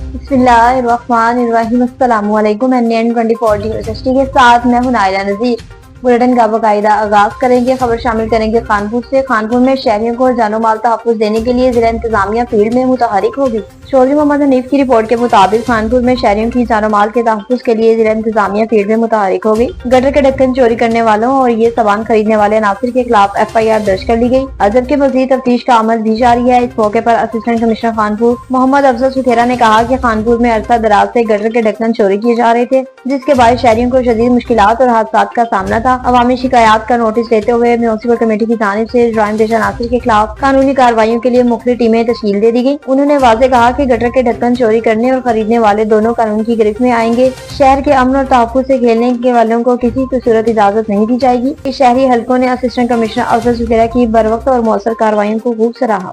बिस्मिल्लाहिर्रहमानिर्रहीम। अस्सलामु अलैकुम। NN 24 यूनिवर्सिटी के साथ मैं हूं नाइला नजीर। बुलेटिन का बाकायदा आगाज करेंगे। खबर शामिल करेंगे कानपुर से। कानपुर में शहरियों को जानो माल तहफ्फुज़ देने के लिए जिला इंतजामिया फील्ड में मुतहरिक होगी। चौधरी मोहम्मद हनीफ की रिपोर्ट के मुताबिक कानपुर में शहरियों की जानो माल के तहफ्फुज़ के लिए जिला इंतजामिया फील्ड में मुतहरिक होगी। गटर के ढक्कन चोरी करने वालों और ये सामान खरीदने वाले अनासिर के खिलाफ FIR दर्ज कर ली गई। जबकि मजीद तफ्तीश का अमल भी जारी है। इस मौके पर असिस्टेंट कमिश्नर कानपुर मोहम्मद अफजल सुखेरा ने कहा कि कानपुर में अरसा दराज से गटर के ढक्कन चोरी किए जा रहे थे, जिसके बाद शहरियों को शदीद मुश्किलात और हादसात का सामना था। अवामी शिकायत का नोटिस लेते हुए म्युनिसिपल कमेटी की जानिब से जुर्म पेशा अनासिर के खिलाफ कानूनी कार्रवाइयों के लिए मुख्तलिफ टीमें तश्कील दे दी गई। उन्होंने वाज़ेह कहा कि गटर के ढक्कन चोरी करने और खरीदने वाले दोनों कानून की गिरफ्त में आएंगे। शहर के अमन और तहफ्फुज़ से खेलने के वालों को किसी भी सूरत इजाजत नहीं दी जाएगी। इस शहरी हलकों ने असिस्टेंट कमिश्नर अफजल सुखेरा की बरवक्त और मौसर कार्रवाइयों को खूब सराहा।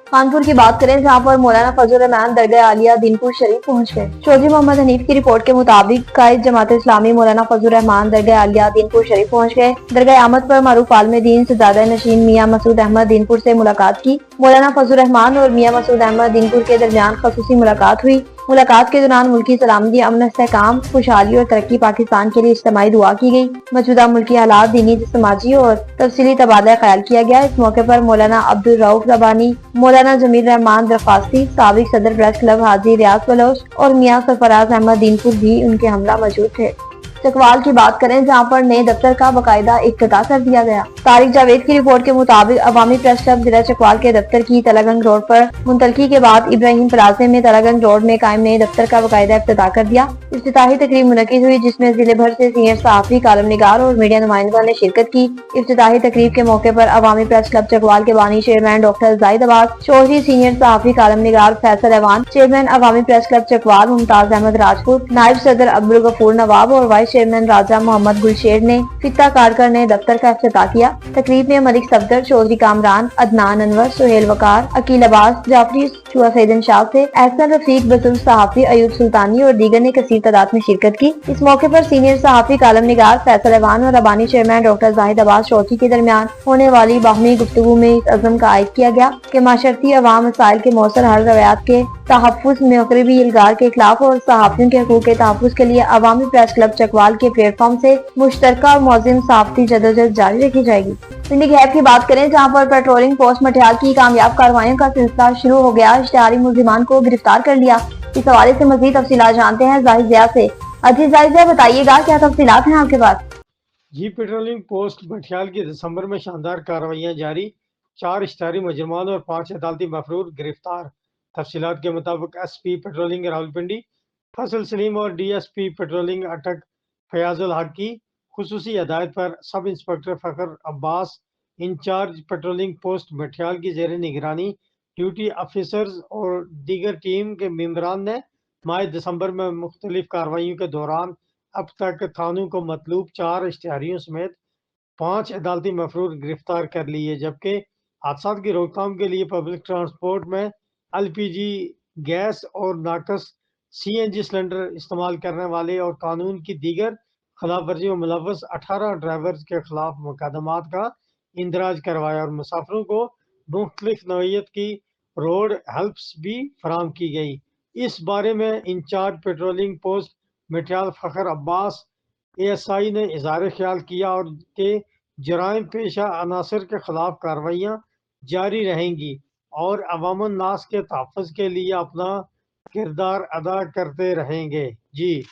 कानपुर की बात करें, जहां पर मौलाना फजल रहमान दरगाह आलिया दीनपुर शरीफ पहुंच गए। चौधरी मोहम्मद हनीफ की रिपोर्ट के मुताबिक कायद जमात इस्लामी मौलाना फजल रहमान दरगाह आलिया दीनपुर शरीफ पहुंच गए। दरगाह आमद पर मारूफ आलम दीन सज्जादा नशीन मियां मसूद अहमद दीनपुर से मुलाकात की। मौलाना फजल रहमान और मियां मसूद अहमद दीनपुर के दरमियान खसूसी मुलाकात हुई। मुलाकात के दौरान मुल्की सलामती, अमन, इस्तेहकाम, खुशहाली और तरक्की पाकिस्तान के लिए इज्तिमाई दुआ की गई। मौजूदा मुल्की हालात, दीनी, समाजी और तफसीली तबादला ख्याल किया गया। इस मौके पर मौलाना अब्दुल रऊफ ज़बानी, मौलाना जमील रहमान दरख्वास्ती, साबिक सदर प्रेस क्लब हाजी रियाज बलोच और मियां सरफराज अहमद दीनपुर भी उनके हमला मौजूद थे। चकवाल की बात करें, जहां पर नए दफ्तर का बकायदा इफ्तिताह कर दिया गया। तारिक जावेद की रिपोर्ट के मुताबिक अवामी प्रेस क्लब जिला चकवाल के दफ्तर की तलागंग रोड पर मुंतलकी के बाद इब्राहिम प्लाजे में तलागंग रोड में कायम नए दफ्तर का बकायदा इफ्तिताह कर दिया। इफ्तिताही तकरीब मुनक्किद हुई, जिसमें जिले भर से सीनियर सहाफी, कालम निगार और मीडिया नुमाइंदों ने शिरकत की। इफ्तिताही तकरीब के मौके पर अवामी प्रेस क्लब चकवाल के बानी chairman doctor Zahid Abbas Chaudhry, senior सहाफी, कालम निगार Faisal Aiwan, chairman Awami press club Chakwal Mumtaz Ahmed Rajput, नायब सदर अब्दुल गफूर नवाब और वाइस चेयरमैन राजा मोहम्मद गुलशेर ने फित्ता काटकर नए दफ्तर का इफ्तिताह किया। तकरीब में मलिक सफदर, चौधरी कामरान, अदनान अनवर, सुहेल वकार, अकील अब्बास, जाफरी, शुआ सैदन शाह से एहसन रफीक, बजुर्ग सहाफी अयूब सुल्तानी और दीगर ने कसीर तादाद में शिरकत की। इस मौके पर सीनियर सहाफी, कालम निगार फैसल ऐवान और अबानी चेयरमैन डॉक्टर जाहिद अब्बास चौधरी के दरमियान होने वाली बाहमी गुफ्तगू में इस अज़म का आयद किया गया कि माशरती अवाम मसाइल के मौसर हल, रवायात के तहफ़्फ़ुज़, मग़रिबी इल्गार के खिलाफ और सहाफियों के हकूक़ के तहफ़्फ़ुज़ के लिए अवामी प्रेस क्लब चकवाल के प्लेटफॉर्म से मुश्तरका और मौज़िम सहाफ़ती जदोजहद जारी रखी जाएगी। सिंधी गैप की बात करें, जहां पर पेट्रोलिंग पोस्ट मटियाल की कामयाब कार्रवाइयों का सिलसिला शुरू हो गया। इश्तिहारी मुल्ज़िमान को गिरफ्तार कर लिया। इस हवाले से मज़ीद तफसीलात जानते हैं जाहिद ज़िया से। अजी जाहिद ज़िया, बताइएगा क्या तफसीलात हैं आपके पास? जी, पेट्रोलिंग पोस्ट मटियाल की दिसंबर में शानदार कार्रवाइयां जारी, 4 इश्तिहारी मुजरिमान और 5 अदालती मफरूर गिरफ्तार। तफसीलात के मुताबिक SP पेट्रोलिंग रावलपिंडी फजल सलीम और DSP पेट्रोलिंग अटक फयाजुल हक की खुसूसी हदायत पर sub inspector Fakhar Abbas, in charge patrolling post Matiala की ज़ेर निगरानी ड्यूटी ऑफिसर्स और दीगर टीम के मेंबरान ने माह दिसंबर में मुख्तलिफ कार्रवाइयों के दौरान अब तक थानों को मतलूब 4 इश्तिहारियों समेत 5 अदालती मफरूर गिरफ्तार कर लिए। जबकि हादसा की रोकथाम के लिए पब्लिक ट्रांसपोर्ट में LPG गैस और नाकस CNG सिलेंडर इस्तेमाल करने वाले और कानून की दीगर खिलाफ वर्जी में मुलव्वस 18 ड्राइवर्स के खिलाफ मुकदमात का इंदराज करवाया और मुसाफिरों को मुख्तलिफ नौइयत की रोड हेल्प्स भी फराहम की गई। इस बारे में incharge patrolling post Matiyal Fakhar Abbas ASI ने इज़हार ख्याल किया और के जराइम पेशा अनासर के खिलाफ कार्रवाइयाँ जारी रहेंगी और अवामुन नास के तहफ़्फ़ुज़ के लिए अपना किरदार अदा करते रहेंगे। जी,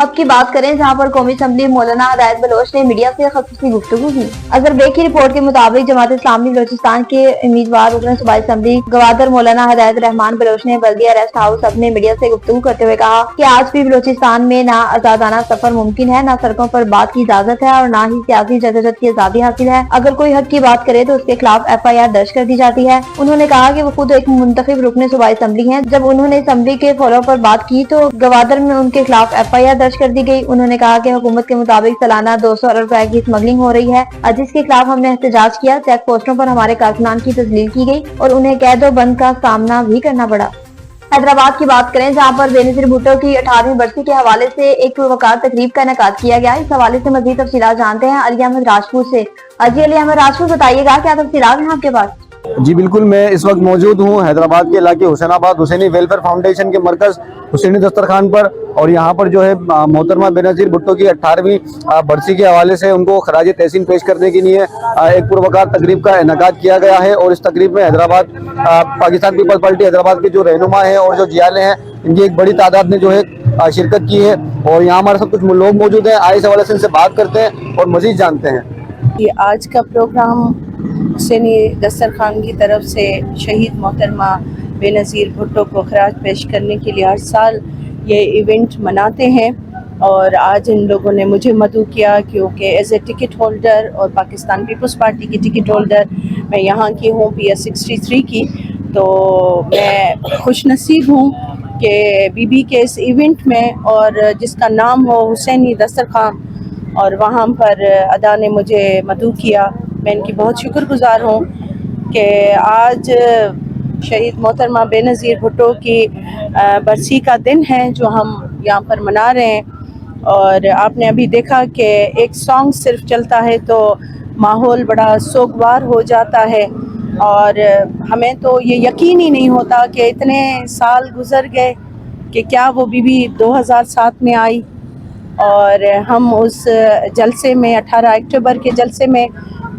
अब की बात करें, जहां पर कौमी असम्बली मौलाना हदायत बलोच ने मीडिया से खसूसी गुफ्तगू की। अजहर बेग की रिपोर्ट के मुताबिक जमात इस्लामी बलोचिस्तान के उम्मीदवार रुकन सूबाई असम्बली गवादर मौलाना हदायत रहमान बलोच ने बल्दिया रेस्ट हाउस अपने मीडिया से गुफ्तगू करते हुए कहा कि आज भी बलोचिस्तान में ना आजादाना सफर मुमकिन है, ना सड़कों पर बात की इजाजत है और ना ही सियासी जदोजहद की आजादी हासिल है। अगर कोई हक की बात करे तो उसके खिलाफ FIR दर्ज कर दी जाती है। उन्होंने कहा कि वो खुद एक मुंतखब रुकन सूबाई असम्बली है। जब उन्होंने असम्बली के फॉलो पर बात की तो गवादर में उनके खिलाफ FIR दर्ज कर दी गई। उन्होंने कहा कि हुकूमत के मुताबिक सालाना 200 अरब रुपए की स्मगलिंग हो रही है, जिसके खिलाफ हमने एहतजाज किया। चेक पोस्टों पर हमारे कारकुनान की तजलील की गई और उन्हें कैदो बंद का सामना भी करना पड़ा। हैदराबाद की बात करें, जहां पर बेनजीर भुट्टो की 18वीं बरसी के हवाले से एक पुरवकार तकरीब का इनेकाद किया गया। इस हवाले से मजीद तफसीलात जानते हैं अली अहमद राजपूत से। अजी अली अहमद राजपूत, बताइएगा क्या तफसीलात हैं आपके पास? جی بالکل، میں اس وقت موجود ہوں حیدرآباد کے علاقے حسین آباد حسینی ویلفیئر فاؤنڈیشن کے مرکز حسینی دسترخوان پر، اور یہاں پر جو ہے محترمہ بینظیر بھٹو کی 18ویں برسی کے حوالے سے ان کو خراج تحسین پیش کرنے کے لیے ایک پروقار تقریب کا انعقاد کیا گیا ہے، اور اس تقریب میں حیدرآباد پاکستان پیپلز پارٹی حیدرآباد کے جو رہنما ہیں اور جو جیالے ہیں ان کی ایک بڑی تعداد نے جو ہے شرکت کی ہے، اور یہاں ہمارے ساتھ کچھ لوگ موجود ہیں، آئے اس حوالے سے ان سے بات کرتے ہیں اور مزید جانتے ہیں۔ یہ آج کا پروگرام حسینی دسترخوان کی طرف سے شہید محترمہ بینظیر بھٹو کو خراج پیش کرنے کے لیے ہر سال یہ ایونٹ مناتے ہیں، اور آج ان لوگوں نے مجھے مدعو کیا کیونکہ ایز اے ٹکٹ ہولڈر اور پاکستان پیپلز پارٹی کی ٹکٹ ہولڈر میں یہاں کی ہوں پی ایس 63 کی، تو میں خوش نصیب ہوں کہ بی بی کے اس ایونٹ میں، اور جس کا نام ہو حسینی دسترخوان، اور وہاں پر ادا نے مجھے مدعو کیا۔ میں ان کی بہت شکر گزار ہوں کہ آج شہید محترمہ بینظیر بھٹو کی برسی کا دن ہے جو ہم یہاں پر منا رہے ہیں، اور آپ نے ابھی دیکھا کہ ایک سانگ صرف چلتا ہے تو ماحول بڑا سوگوار ہو جاتا ہے، اور ہمیں تو یہ یقین ہی نہیں ہوتا کہ اتنے سال گزر گئے کہ کیا وہ بی بی 2007 میں آئی، اور ہم اس جلسے میں 18 اکتوبر کے جلسے میں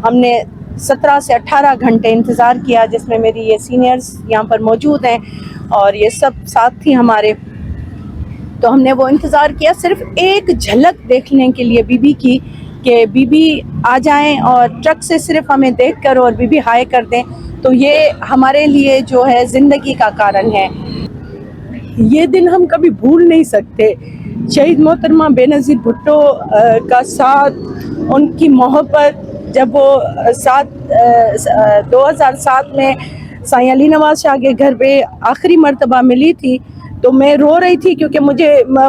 ہم نے 17 سے 18 گھنٹے انتظار کیا، جس میں میری یہ سینئرز یہاں پر موجود ہیں اور یہ سب ساتھ تھی ہمارے، تو ہم نے وہ انتظار کیا صرف ایک جھلک دیکھنے کے لیے بی بی کی، کہ بی بی آ جائیں اور ٹرک سے صرف ہمیں دیکھ کر اور بی بی ہائے کر دیں، تو یہ ہمارے لیے جو ہے زندگی کا کارن ہے۔ یہ دن ہم کبھی بھول نہیں سکتے۔ شہید محترمہ بینظیر بھٹو کا ساتھ، ان کی محبت، جب وہ 2007 میں سائیں علی نواز شاہ کے گھر پہ آخری مرتبہ ملی تھی تو میں رو رہی تھی کیونکہ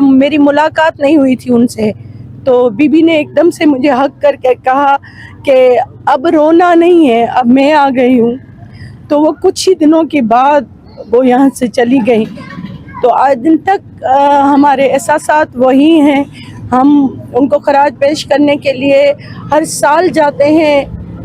میری ملاقات نہیں ہوئی تھی ان سے، تو بی بی نے ایک دم سے مجھے ہگ کر کے کہا کہ اب رونا نہیں ہے، اب میں آ گئی ہوں، تو وہ کچھ ہی دنوں کے بعد وہ یہاں سے چلی گئی، تو آج دن تک ہمارے احساسات وہی ہیں۔ ہم ان کو خراج پیش کرنے کے لیے ہر سال جاتے ہیں۔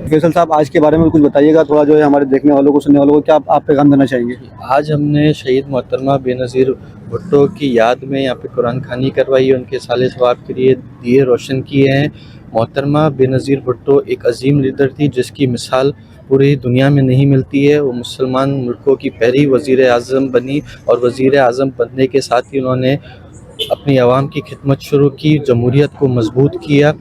فیصل صاحب، آج کے بارے میں کچھ بتائیے گا تھوڑا، جو ہے ہمارے دیکھنے والوں کو سننے والوں کو کیا آپ پیغام دینا چاہیں گے؟ آج ہم نے شہید محترمہ بینظیر بھٹو کی یاد میں یہاں پہ قرآن خوانی کروائی، ان کے سال ثواب کے لیے دیے روشن کیے ہیں۔ محترمہ بینظیر بھٹو ایک عظیم لیڈر تھی جس کی مثال پوری دنیا میں نہیں ملتی ہے۔ وہ مسلمان ملکوں کی پہلی وزیر اعظم بنی، اور وزیر اعظم بننے کے ساتھ ہی انہوں نے اپنی عوام کی خدمت شروع کی، جمہوریت کو مضبوط کیا،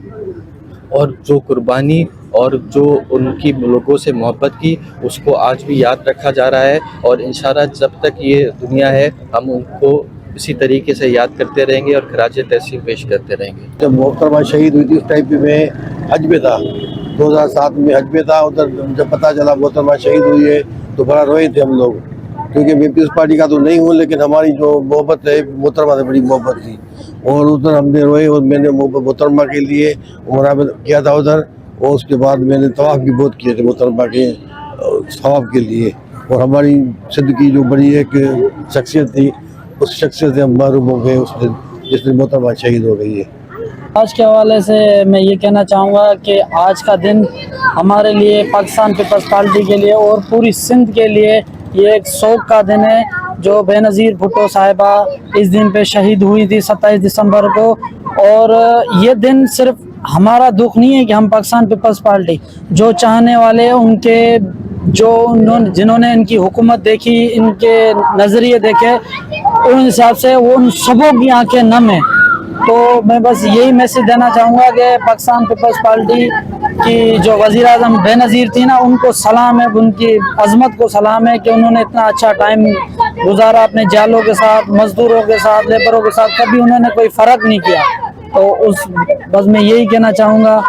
اور جو قربانی اور جو ان کی لوگوں سے محبت کی اس کو آج بھی یاد رکھا جا رہا ہے، اور انشاءاللہ جب تک یہ دنیا ہے ہم ان کو اسی طریقے سے یاد کرتے رہیں گے اور خراج تحسین پیش کرتے رہیں گے۔ جب محترمہ شہید ہوئی تھی اس ٹائم پہ میں حج میں تھا، 2007 میں حج میں تھا، ادھر جب پتہ چلا محترمہ شہید ہوئی ہے تو بڑا روئے تھے ہم لوگ، کیونکہ میں پیپلز پارٹی کا تو نہیں ہوں لیکن ہماری جو محبت ہے محترمہ سے بڑی محبت تھی، اور ادھر ہم نے روئے، اور میں نے محترمہ کے لیے عمرہ کیا تھا ادھر، اور اس کے بعد میں نے طواف بھی بہت کیے تھے محترمہ کے ثواب کے لیے، اور ہماری زندگی جو بڑی ایک شخصیت تھی اس شخصیت سے ہم محروم ہو گئے اس دن جس دن محترمہ شہید ہو گئی ہے۔ آج کے حوالے سے میں یہ کہنا چاہوں گا کہ آج کا دن ہمارے لیے، پاکستان پیپلز پارٹی کے لیے اور پوری سندھ کے لیے یہ ایک سوگ کا دن ہے، جو بینظیر بھٹو صاحبہ اس دن پہ شہید ہوئی تھی 27 دسمبر کو، اور یہ دن صرف ہمارا دکھ نہیں ہے کہ ہم پاکستان پیپلز پارٹی جو چاہنے والے ان کے جنہوں نے ان کی حکومت دیکھی، ان کے نظریے دیکھے، ان حساب سے وہ ان سبوں کی آنکھیں نم ہیں۔ تو میں بس یہی میسج دینا چاہوں گا کہ پاکستان پیپلز پارٹی کی جو وزیر اعظم بینظیر تھی نا، ان کو سلام ہے، ان کی عظمت کو سلام ہے کہ انہوں نے اتنا اچھا ٹائم گزارا اپنے جالوں کے ساتھ، مزدوروں کے ساتھ، لیبروں کے ساتھ، کبھی انہوں نے کوئی فرق نہیں کیا۔ تو بس میں یہی کہنا چاہوں گا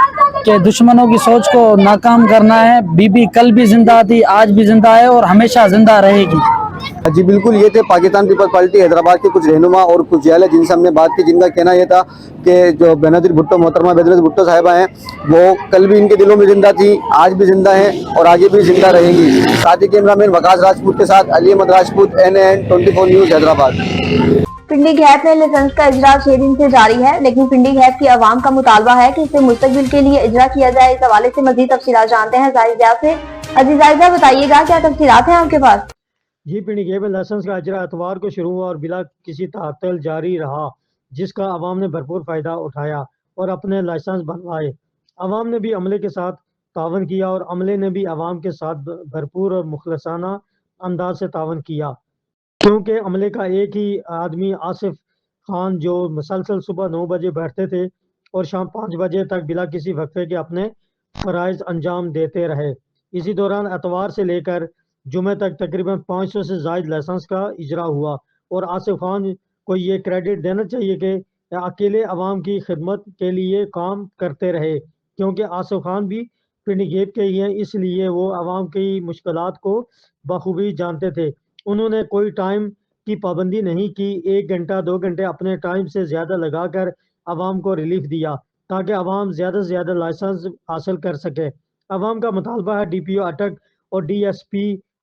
کہ دشمنوں کی سوچ کو ناکام کرنا ہے۔ بی بی کل بھی زندہ تھی، آج بھی زندہ ہے اور ہمیشہ زندہ رہے گی۔ جی بالکل، یہ تھے پاکستان پیپلز پارٹی حیدرآباد کے کچھ رہنما اور کچھ جیالے جن سے ہم نے بات کی، جن کا کہنا یہ تھا کہ جو بینظیر بھٹو، محترمہ بینظیر بھٹو صاحبہ ہیں، وہ کل بھی ان کے دلوں میں زندہ تھی، آج بھی زندہ ہیں اور آگے بھی زندہ رہیں گی۔ ساتھی کیمرامین وقاص راجپوت کے ساتھ علی احمد راجپوت، NAN 24 نیوز حیدرآباد۔ پنڈی گھیپ میں لائسنس کا اجرا 6 دن سے جاری ہے، لیکن پنڈی گھیپ کی عوام کا مطالبہ ہے کہ اسے مستقبل کے لیے اجرا کیا جائے۔ اس حوالے سے مزید تفصیلات جانتے ہیں زاہد ضیاء سے۔ अजीजा बताइएगा क्या तफसीलात हैं आपके पास। जी, पिंडी गेब में लाइसेंस का इजरा एतवार को शुरू हुआ और बिला किसी तातल जारी रहा, जिसका अवाम ने भरपूर फ़ायदा उठाया और अपने लाइसेंस बनवाए। अवाम ने भी अमले के साथ तावन किया और अमले ने भी अवाम के साथ भरपूर और मुखलसाना अंदाज से तावन किया, क्योंकि अमले का एक ही आदमी आसिफ खान जो मुसलसल सुबह 9 बजे बैठते थे और शाम 5 बजे तक बिला किसी वक्फे के अपने फ़राइज़ अंजाम देते रहे। इसी दौरान एतवार से लेकर जुमे तक तकरीबन 500 से ज़ायद लाइसेंस का इजरा हुआ और आसिफ खान को ये क्रेडिट देना चाहिए कि अकेले अवाम की खिदमत के लिए काम करते रहे, क्योंकि आसिफ खान भी पिंडी गेब के ही हैं, इसलिए वो अवाम की मुश्किलात को बखूबी जानते थे। उन्होंने कोई टाइम की पाबंदी नहीं की, 1 घंटा 2 घंटे अपने टाइम से ज़्यादा लगाकर अवाम को रिलीफ दिया ताकि अवाम ज़्यादा से ज़्यादा लाइसेंस हासिल कर सके। अवाम का मुतालबा है DPO अटक और DSP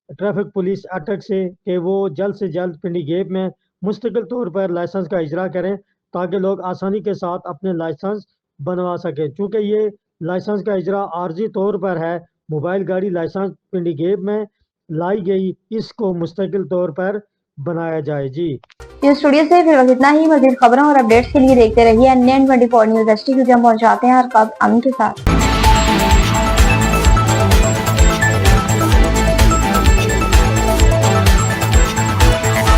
ट्रैफिक पुलिस अटक से कि वो जल्द से जल्द पिंडी गेब में मुस्तकिल तौर पर लाइसेंस का इजरा करें ताकि लोग आसानी के साथ अपने लाइसेंस बनवा सकें। चूँकि ये लाइसेंस का इजरा आर्जी तौर पर है, मोबाइल गाड़ी लाइसेंस पिंडी गेब में लाई गई, इसको मुस्तकिल तौर पर बनाया जाए। जी, इस स्टूडियो से फिर वक्त इतना ही। मज़ीद खबरों और अपडेट्स के लिए देखते रहिए NN24 न्यूज़ HD, जो हम पहुंचाते हैं हर वक्त अमन के साथ।